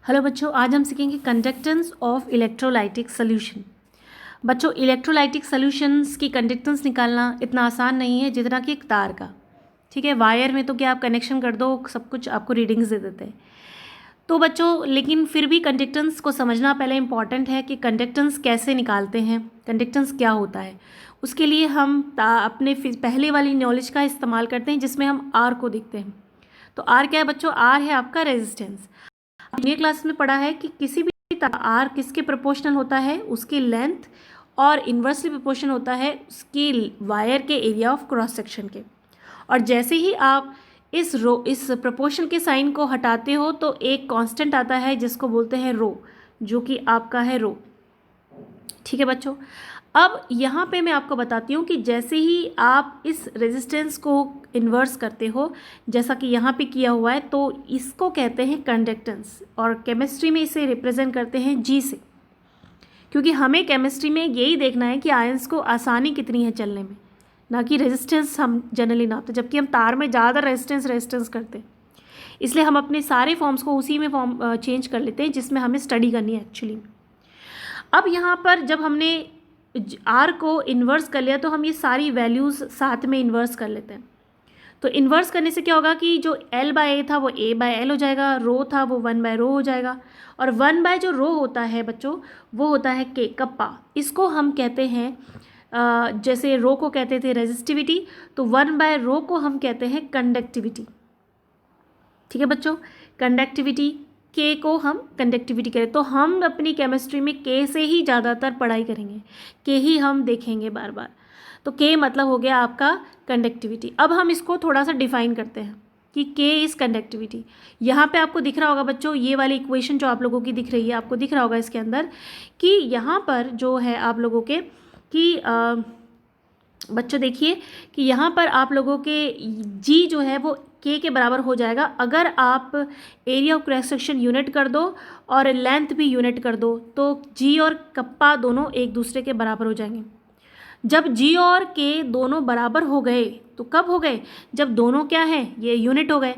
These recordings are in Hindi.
हेलो बच्चों, आज हम सीखेंगे कंडक्टेंस ऑफ इलेक्ट्रोलाइटिक सॉल्यूशन। बच्चों, इलेक्ट्रोलाइटिक सॉल्यूशंस की कंडक्टेंस निकालना इतना आसान नहीं है जितना कि एक तार का। ठीक है, वायर में तो क्या आप कनेक्शन कर दो, सब कुछ आपको रीडिंग्स दे देते हैं। तो बच्चों, लेकिन फिर भी कंडक्टेंस को समझना पहले इंपॉर्टेंट है कि कंडक्टेंस कैसे निकालते हैं, कंडक्टेंस क्या होता है। उसके लिए हम अपने पहले वाली नॉलेज का इस्तेमाल करते हैं जिसमें हम आर को देखते हैं। तो आर क्या है बच्चों? आर है आपका रेजिस्टेंस। ये क्लास में पढ़ा है कि किसी भी आर किसके प्रोपोर्शनल होता है? उसकी लेंथ, और इन्वर्सली प्रोपोर्शनल होता है उसकी वायर के एरिया ऑफ क्रॉस सेक्शन के। और जैसे ही आप इस प्रोपोर्शन के साइन को हटाते हो तो एक कांस्टेंट आता है जिसको बोलते हैं रो, जो कि आपका है रो। ठीक है बच्चों, अब यहाँ पे मैं आपको बताती हूँ कि जैसे ही आप इस रेजिस्टेंस को इन्वर्स करते हो, जैसा कि यहाँ पे किया हुआ है, तो इसको कहते हैं कंडक्टेंस, और केमिस्ट्री में इसे रिप्रेजेंट करते हैं जी से, क्योंकि हमें केमिस्ट्री में यही देखना है कि आयंस को आसानी कितनी है चलने में, ना कि रेजिस्टेंस हम जनरली नापते, जबकि हम तार में ज़्यादा रेजिस्टेंस करते हैं। इसलिए हम अपने सारे फॉर्म्स को उसी में फॉर्म चेंज कर लेते हैं जिसमें हमें स्टडी करनी है एक्चुअली। अब यहाँ पर जब हमने आर को इन्वर्स कर लिया तो हम ये सारी वैल्यूज़ साथ में इन्वर्स कर लेते हैं। तो इन्वर्स करने से क्या होगा कि जो L बाय ए था वो A बाय L हो जाएगा, रो था वो 1 बाय रो हो जाएगा, और 1 बाय जो रो होता है बच्चों वो होता है K, कप्पा। इसको हम कहते हैं जैसे रो को कहते थे रेजिस्टिविटी, तो 1 बाय रो को हम कहते हैं कंडक्टिविटी। ठीक है बच्चों, कंडक्टिविटी के को हम कंडक्टिविटी करें, तो हम अपनी केमिस्ट्री में के से ही ज़्यादातर पढ़ाई करेंगे, के ही हम देखेंगे बार बार। तो के मतलब हो गया आपका कंडक्टिविटी। अब हम इसको थोड़ा सा डिफाइन करते हैं कि के इज़ कंडक्टिविटी। यहाँ पे आपको दिख रहा होगा बच्चों, ये वाली इक्वेशन जो आप लोगों की दिख रही है, आपको दिख रहा होगा इसके अंदर कि यहाँ पर जो है आप लोगों के कि बच्चों देखिए कि यहाँ पर आप लोगों के जी जो है वो के बराबर हो जाएगा अगर आप area of cross section unit कर दो और लेंथ भी यूनिट कर दो, तो जी और कप्पा दोनों एक दूसरे के बराबर हो जाएंगे। जब जी और के दोनों बराबर हो गए तो कब हो गए? जब दोनों क्या है, ये यूनिट हो गए।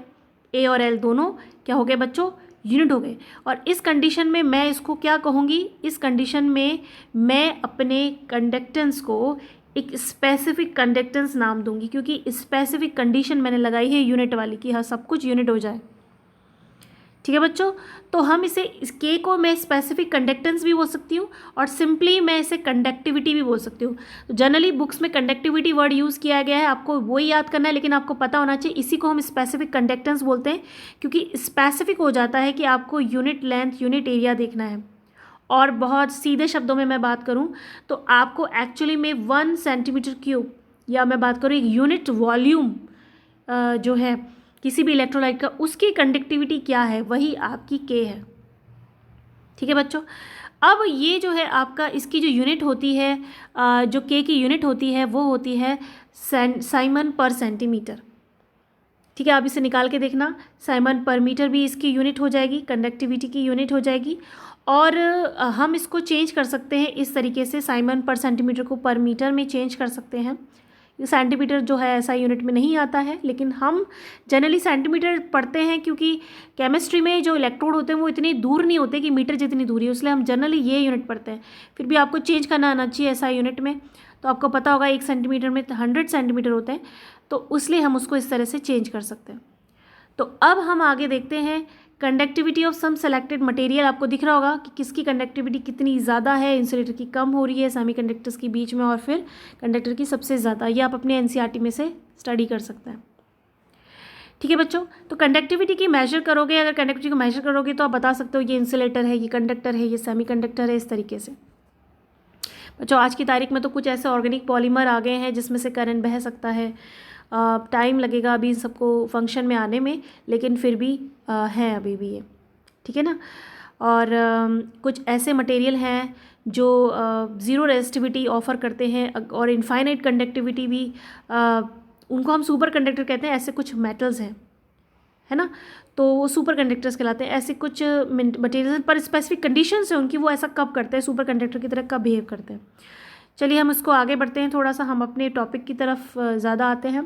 ए और एल दोनों क्या हो गए बच्चों? यूनिट हो गए। और इस कंडीशन में मैं इसको क्या कहूँगी? इस कंडीशन में मैं अपने कंडक्टेंस को एक स्पेसिफिक कंडक्टेंस नाम दूंगी, क्योंकि स्पेसिफिक कंडीशन मैंने लगाई है यूनिट वाली कि हाँ सब कुछ यूनिट हो जाए। ठीक है बच्चों, तो हम इसे के को मैं स्पेसिफिक कंडक्टेंस भी बोल सकती हूँ और सिंपली मैं इसे कंडक्टिविटी भी बोल सकती हूँ। तो जनरली बुक्स में कंडक्टिविटी वर्ड यूज़ किया गया है, आपको वही याद करना है, लेकिन आपको पता होना चाहिए इसी को हम स्पेसिफिक कंडक्टेंस बोलते हैं, क्योंकि स्पेसिफिक हो जाता है कि आपको यूनिट लेंथ यूनिट एरिया देखना है। और बहुत सीधे शब्दों में मैं बात करूं तो आपको एक्चुअली में 1 सेंटीमीटर क्यूब, या मैं बात करूं एक यूनिट वॉल्यूम जो है किसी भी इलेक्ट्रोलाइट का, उसकी कंडक्टिविटी क्या है, वही आपकी के है। ठीक है बच्चों, अब ये जो है आपका इसकी जो यूनिट होती है, जो के की यूनिट होती है वो होती है साइमन पर सेंटीमीटर। ठीक है, आप इसे निकाल के देखना, साइमन पर मीटर भी इसकी यूनिट हो जाएगी, कंडक्टिविटी की यूनिट हो जाएगी। और हम इसको चेंज कर सकते हैं इस तरीके से, साइमन पर सेंटीमीटर को पर मीटर में चेंज कर सकते हैं। सेंटीमीटर जो है ऐसा यूनिट में नहीं आता है, लेकिन हम जनरली सेंटीमीटर पढ़ते हैं क्योंकि केमिस्ट्री में जो इलेक्ट्रोड होते हैं वो इतनी दूर नहीं होते कि मीटर जितनी दूरी है, इसलिए हम जनरली ये यूनिट पढ़ते हैं। फिर भी आपको चेंज करना आना चाहिए ऐसा यूनिट में, तो आपको पता होगा 1 सेंटीमीटर में 100 सेंटीमीटर होते हैं, तो इसलिए हम उसको इस तरह से चेंज कर सकते हैं। तो अब हम आगे देखते हैं conductivity of some selected material. आपको दिख रहा होगा कि किसकी कंडक्टिविटी कितनी ज़्यादा है, इंसुलेटर की कम हो रही है सेमीकंडक्टर्स के बीच में, और फिर कंडक्टर की सबसे ज़्यादा। ये आप अपने एनसीईआरटी में से स्टडी कर सकते हैं। ठीक है बच्चों, तो कंडक्टिविटी की मेजर करोगे, अगर कंडक्टिविटी को मेजर करोगे तो आप बता सकते हो ये इंसुलेटर है, ये कंडक्टर है, ये सेमीकंडक्टर है, इस तरीके से। बच्चों, आज की तारीख में तो कुछ ऐसे ऑर्गेनिक पॉलीमर आ गए हैं जिसमें से करंट बह सकता है। टाइम लगेगा अभी इन सबको फंक्शन में आने में, लेकिन फिर भी हैं अभी भी ये। ठीक है ना। और कुछ ऐसे मटेरियल हैं जो ज़ीरो रेजिस्टिविटी ऑफ़र करते हैं और इनफाइनाइट कंडक्टिविटी भी, उनको हम सुपर कंडक्टर कहते हैं। ऐसे कुछ मेटल्स हैं, है ना, तो वो सुपर कंडक्टर्स कहलाते हैं। ऐसे कुछ मटेरियल पर स्पेसिफिक कंडीशंस हैं उनकी, वो ऐसा कब करते हैं, सुपर कंडक्टर की तरह कब बिहेव करते हैं। चलिए हम इसको आगे बढ़ते हैं, थोड़ा सा हम अपने टॉपिक की तरफ ज़्यादा आते हैं।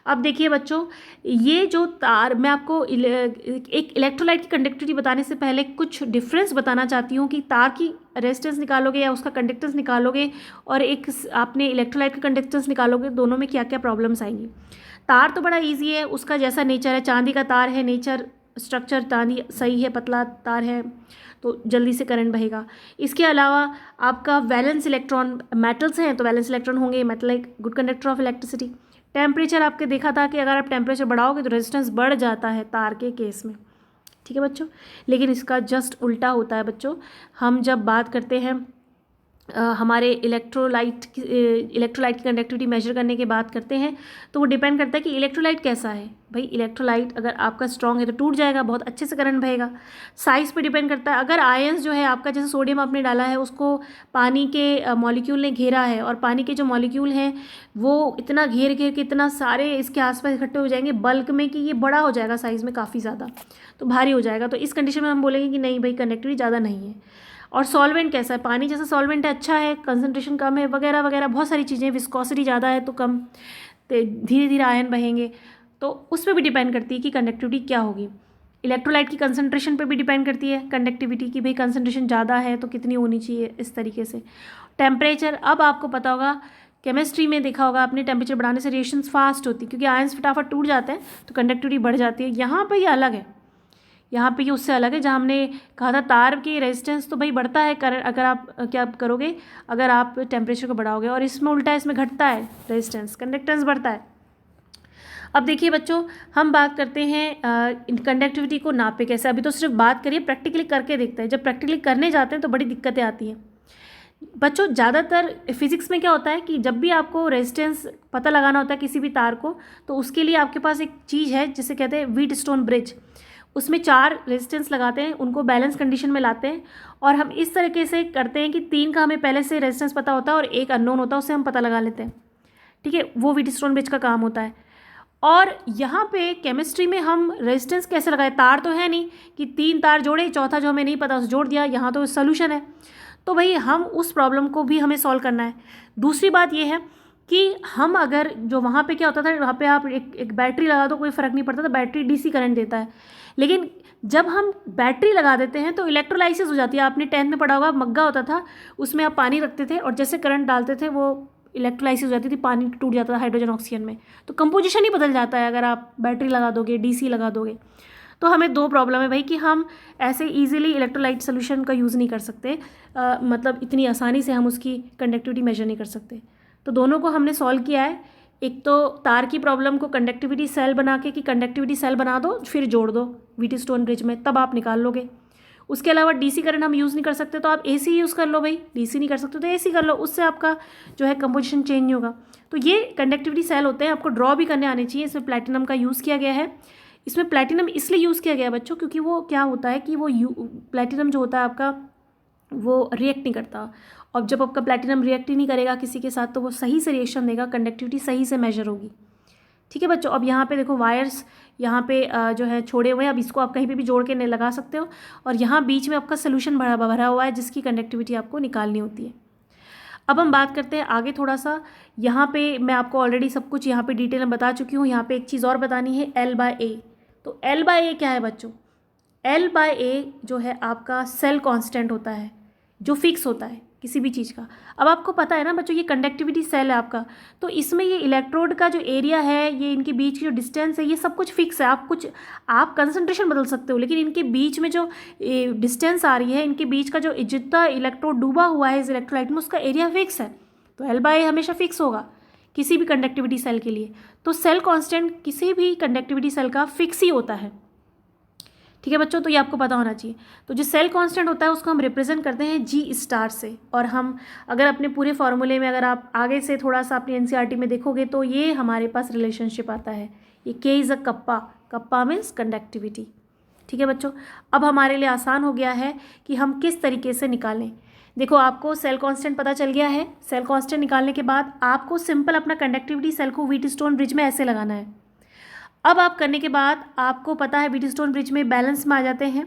अब देखिए बच्चों, ये जो तार, मैं आपको एक इलेक्ट्रोलाइट की कंडक्टिविटी बताने से पहले कुछ डिफरेंस बताना चाहती हूँ कि तार की रेजिस्टेंस निकालोगे या उसका कंडक्टेंस निकालोगे और एक आपने इलेक्ट्रोलाइट का कंडक्टेंस निकालोगे, दोनों में क्या क्या प्रॉब्लम्स आएंगी। तार तो बड़ा ईजी है, उसका जैसा नेचर है, चांदी का तार है, नेचर स्ट्रक्चर चांदी सही है, पतला तार है तो जल्दी से करंट बहेगा। इसके अलावा आपका वैलेंस इलेक्ट्रॉन, मेटल्स हैं तो वैलेंस इलेक्ट्रॉन होंगे, मेटल एक good conductor of electricity. Temperature आपके देखा था कि अगर आप टेम्परेचर बढ़ाओगे तो रेजिस्टेंस बढ़ जाता है तार के केस में, ठीक है बच्चों। लेकिन इसका जस्ट उल्टा होता है बच्चों। हम जब बात करते हैं हमारे इलेक्ट्रोलाइट की कंडक्टिविटी मेजर करने की बात करते हैं, तो वो डिपेंड करता है कि इलेक्ट्रोलाइट कैसा है। भाई इलेक्ट्रोलाइट अगर आपका स्ट्रॉन्ग है तो टूट जाएगा, बहुत अच्छे से करंट बहेगा। साइज़ पे डिपेंड करता है, अगर आयंस जो है आपका, जैसे सोडियम आपने डाला है, उसको पानी के मॉलिक्यूल ने घेरा है और पानी के जो मॉलिक्यूल हैं वो इतना घेर के इतना सारे इसके आसपास इकट्ठे हो जाएंगे बल्क में कि ये बड़ा हो जाएगा साइज़ में काफ़ी ज़्यादा, तो भारी हो जाएगा। तो इस कंडीशन में हम बोलेंगे कि नहीं भाई कंडक्टिविटी ज़्यादा नहीं है। और सॉल्वेंट कैसा है, पानी जैसा सॉल्वेंट है, अच्छा है, कंसंट्रेशन कम है, वगैरह वगैरह बहुत सारी चीज़ें। विस्कोसिटी ज़्यादा है तो कम, धीरे धीरे आयन बहेंगे, तो उस पर भी डिपेंड करती है कि कंडक्टिविटी क्या होगी। इलेक्ट्रोलाइट की कंसंट्रेशन पे भी डिपेंड करती है कंडक्टिविटी की, भाई कंसंट्रेशन ज़्यादा है तो कितनी होनी चाहिए, इस तरीके से। टेम्परेचर, अब आपको पता होगा, केमिस्ट्री में देखा होगा आपने, टेम्परेचर बढ़ाने से रिएक्शंस फास्ट होती है क्योंकि आयंस फटाफट टूट जाते हैं तो कंडक्टिविटी बढ़ जाती है। यहाँ पर ये अलग है, यहाँ पे ये उससे अलग है। जहाँ हमने कहा था तार की रेजिस्टेंस तो भाई बढ़ता है अगर आप क्या करोगे, अगर आप टेम्परेचर को बढ़ाओगे, और इसमें उल्टा है, इसमें घटता है रेजिस्टेंस, कंडक्टेंस बढ़ता है। अब देखिए बच्चों, हम बात करते हैं कंडक्टिविटी को नापे कैसे। अभी तो सिर्फ बात करिए, प्रैक्टिकली करके देखते हैं। जब प्रैक्टिकली करने जाते हैं तो बड़ी दिक्कतें आती हैं बच्चों। ज़्यादातर फिजिक्स में क्या होता है कि जब भी आपको रेजिस्टेंस पता लगाना होता है किसी भी तार को, तो उसके लिए आपके पास एक चीज़ है जिसे कहते हैं व्हीटस्टोन ब्रिज। उसमें 4 रेजिस्टेंस लगाते हैं, उनको बैलेंस कंडीशन में लाते हैं, और हम इस तरीके से करते हैं कि 3 का हमें पहले से रेजिस्टेंस पता होता है और एक अननोन होता है, उससे हम पता लगा लेते हैं, ठीक है। वो व्हीटस्टोन ब्रिज का काम होता है। और यहाँ पे केमिस्ट्री में हम रेजिस्टेंस कैसे लगाए, तार तो है नहीं कि 3 तार जोड़े, चौथा जो हमें नहीं पता उसे जोड़ दिया, यहाँ तो सोल्यूशन है। तो भाई हम उस प्रॉब्लम को भी हमें सॉल्व करना है। दूसरी बात ये है कि हम अगर जो वहाँ पे क्या होता था, वहाँ पे आप एक बैटरी लगा दो कोई फ़र्क नहीं पड़ता था, बैटरी डीसी करंट देता है। लेकिन जब हम बैटरी लगा देते हैं तो इलेक्ट्रोलाइसिस हो जाती है। आपने 10th में पढ़ा होगा, मग्गा होता था, उसमें आप पानी रखते थे और जैसे करंट डालते थे वो इलेक्ट्रोलाइसिस हो जाती थी, पानी टूट जाता था हाइड्रोजन ऑक्सीजन में। तो कंपोजिशन ही बदल जाता है अगर आप बैटरी लगा दोगे, डीसी लगा दोगे। तो हमें 2 प्रॉब्लम है भाई कि हम ऐसे इजीली इलेक्ट्रोलाइट सोल्यूशन का यूज़ नहीं कर सकते, मतलब इतनी आसानी से हम उसकी कंडक्टिविटी मेजर नहीं कर सकते। तो दोनों को हमने सॉल्व किया है। एक तो तार की प्रॉब्लम को कंडक्टिविटी सेल बना के, कि कंडक्टिविटी सेल बना दो फिर जोड़ दो व्हीटस्टोन ब्रिज में, तब आप निकाल लोगे। उसके अलावा डीसी करंट हम यूज़ नहीं कर सकते तो आप एसी यूज़ कर लो भाई, डीसी नहीं कर सकते तो एसी कर लो, उससे आपका जो है कंपोजिशन चेंज नहीं होगा। तो ये कंडक्टिविटी सेल होते हैं, आपको ड्रॉ भी करने आने चाहिए। इसमें प्लैटिनम का यूज़ किया गया है। इसमें प्लैटिनम इसलिए यूज़ किया गया है बच्चों क्योंकि वो क्या होता है कि वो प्लैटिनम जो होता है आपका वो रिएक्ट नहीं करता, और जब आपका प्लैटिनम रिएक्ट ही नहीं करेगा किसी के साथ तो वो सही से रिएक्शन देगा, कंडक्टिविटी सही से मेजर होगी, ठीक है बच्चों। अब यहाँ पे देखो वायर्स यहाँ पे जो है छोड़े हुए हैं, अब इसको आप कहीं पे भी जोड़ के लगा सकते हो, और यहाँ बीच में आपका सोल्यूशन भरा हुआ है जिसकी कंडक्टिविटी आपको निकालनी होती है। अब हम बात करते हैं आगे थोड़ा सा। यहाँ पे मैं आपको ऑलरेडी सब कुछ यहाँ पे डिटेल में बता चुकी हूँ। यहाँ पे एक चीज़ और बतानी है, L/A। तो L/A क्या है बच्चों, L/A जो है आपका सेल कांस्टेंट होता है जो फिक्स होता है किसी भी चीज़ का। अब आपको पता है ना बच्चों, ये कंडक्टिविटी सेल है आपका, तो इसमें ये इलेक्ट्रोड का जो एरिया है, ये इनके बीच की जो डिस्टेंस है, ये सब कुछ फिक्स है। आप कंसंट्रेशन बदल सकते हो, लेकिन इनके बीच में जो डिस्टेंस आ रही है, इनके बीच का जो जितना इलेक्ट्रोड डूबा हुआ है इस इलेक्ट्रोलाइट में, उसका एरिया फिक्स है। तो L/A हमेशा फिक्स होगा किसी भी कंडक्टिविटी सेल के लिए। तो सेल कॉन्स्टेंट किसी भी कंडक्टिविटी सेल का फिक्स ही होता है, ठीक है बच्चों। तो ये आपको पता होना चाहिए। तो जो सेल कांस्टेंट होता है उसको हम रिप्रेजेंट करते हैं G* से। और हम अगर अपने पूरे फॉर्मूले में अगर आप आगे से थोड़ा सा अपनी NCERT में देखोगे तो ये हमारे पास रिलेशनशिप आता है, ये K is a kappa, kappa means conductivity, ठीक है बच्चों। अब हमारे लिए आसान हो गया है कि हम किस तरीके से निकालें। देखो आपको सेल कांस्टेंट पता चल गया है। सेल कांस्टेंट निकालने के बाद आपको सिंपल अपना कंडक्टिविटी सेल को व्हीटस्टोन ब्रिज में ऐसे लगाना है। अब आप करने के बाद आपको पता है व्हीटस्टोन ब्रिज में बैलेंस में आ जाते हैं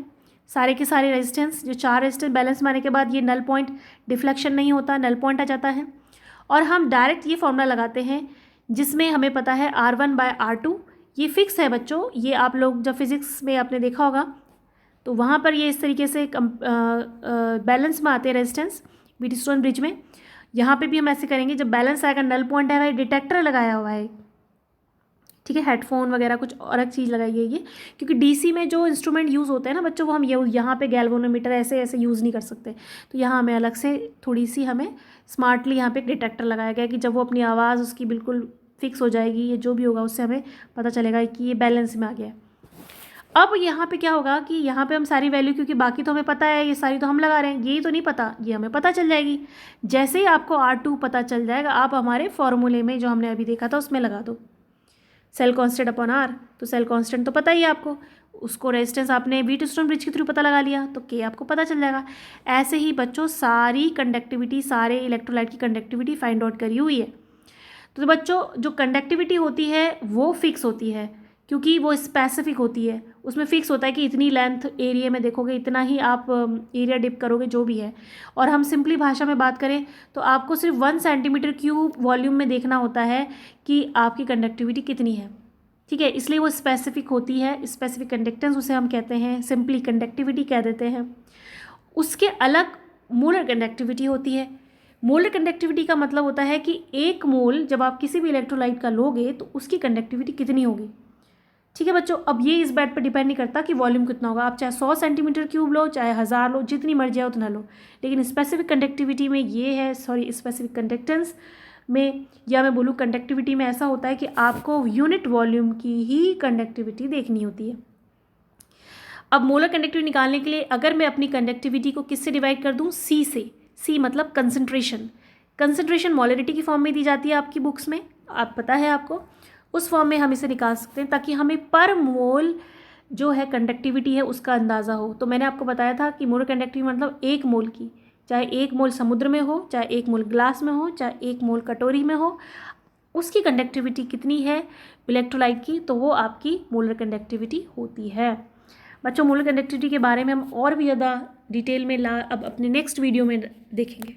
सारे के सारे रेजिस्टेंस। जो 4 रेजिस्टेंस बैलेंस में आने के बाद ये नल पॉइंट डिफ्लेक्शन नहीं होता, नल पॉइंट आ जाता है। और हम डायरेक्ट ये फॉर्मूला लगाते हैं जिसमें हमें पता है R1/R2, ये फिक्स है बच्चों। ये आप लोग जब फिज़िक्स में आपने देखा होगा तो वहाँ पर ये इस तरीके से बैलेंस में आते हैं रेजिस्टेंस व्हीटस्टोन ब्रिज में। यहाँ पे भी हम ऐसे करेंगे, जब बैलेंस आएगा नल पॉइंट है भाई, डिटेक्टर लगाया हुआ है, ठीक है, हेडफोन वगैरह कुछ और एक चीज़ लगाई है ये, क्योंकि डीसी में जो इंस्ट्रूमेंट यूज़ होते हैं ना बच्चों, वो हम यहाँ पे गैल्वेनोमीटर ऐसे ऐसे यूज़ नहीं कर सकते। तो यहाँ हमें अलग से थोड़ी सी हमें स्मार्टली यहाँ पे एक डिटेक्टर लगाया गया कि जब वो अपनी आवाज़ उसकी बिल्कुल फिक्स हो जाएगी, ये जो भी होगा उससे हमें पता चलेगा कि ये बैलेंस में आ गया है। अब यहाँ पे क्या होगा कि यहाँ पे हम सारी वैल्यू, क्योंकि बाकी तो हमें पता है, ये सारी तो हम लगा रहे हैं, ये तो नहीं पता, ये हमें पता चल जाएगी। जैसे ही आपको R2 पता चल जाएगा, आप हमारे फॉर्मूले में जो हमने अभी देखा था उसमें लगा दो सेल कांस्टेंट अपॉन R। तो सेल कांस्टेंट तो पता ही है आपको, उसको रेजिस्टेंस आपने व्हीटस्टोन ब्रिज के थ्रू पता लगा लिया तो K आपको पता चल जाएगा। ऐसे ही बच्चों सारी कंडक्टिविटी, सारे इलेक्ट्रोलाइट की कंडक्टिविटी फाइंड आउट करी हुई है। तो बच्चों जो कंडक्टिविटी होती है वो फिक्स होती है, क्योंकि वो स्पेसिफिक होती है, उसमें फिक्स होता है कि इतनी लेंथ एरिया में देखोगे इतना ही आप एरिया डिप करोगे जो भी है। और हम सिंपली भाषा में बात करें तो आपको सिर्फ 1 सेंटीमीटर क्यूब वॉल्यूम में देखना होता है कि आपकी कंडक्टिविटी कितनी है, ठीक है, इसलिए वो स्पेसिफिक होती है। स्पेसिफिक कंडक्टेंस उसे हम कहते हैं, सिंपली कंडक्टिविटी कह देते हैं। उसके अलग मोलर कंडक्टिविटी होती है। मोलर कंडक्टिविटी का मतलब होता है कि 1 मोल जब आप किसी भी इलेक्ट्रोलाइट का लोगे तो उसकी कंडक्टिविटी कितनी होगी, ठीक है बच्चों। अब ये इस बात पर डिपेंड नहीं करता कि वॉल्यूम कितना होगा, आप चाहे 100 सेंटीमीटर क्यूब लो, चाहे 1000 लो, जितनी मर्जी है उतना लो, लेकिन स्पेसिफिक कंडक्टिविटी में ये है, स्पेसिफिक कंडक्टेंस में, या मैं बोलूँ कंडक्टिविटी में ऐसा होता है कि आपको यूनिट वॉल्यूम की ही कंडक्टिविटी देखनी होती है। अब मोलर कंडक्टिविटी निकालने के लिए अगर मैं अपनी कंडक्टिविटी को किससे डिवाइड कर दूँ, C से। C मतलब कंसंट्रेशन। कंसंट्रेशन मोलरिटी की फॉर्म में दी जाती है आपकी बुक्स में, आप पता है आपको, उस फॉर्म में हम इसे निकाल सकते हैं ताकि हमें पर मोल जो है कंडक्टिविटी है उसका अंदाज़ा हो। तो मैंने आपको बताया था कि मोलर कंडक्टिविटी मतलब 1 मोल की, चाहे 1 मोल समुद्र में हो, चाहे 1 मोल ग्लास में हो, चाहे 1 मोल कटोरी में हो, उसकी कंडक्टिविटी कितनी है इलेक्ट्रोलाइट की, तो वो आपकी मोलर कंडक्टिविटी होती है। बच्चों मोलर कंडक्टिविटी के बारे में हम और भी ज़्यादा डिटेल में अब अपने नेक्स्ट वीडियो में देखेंगे।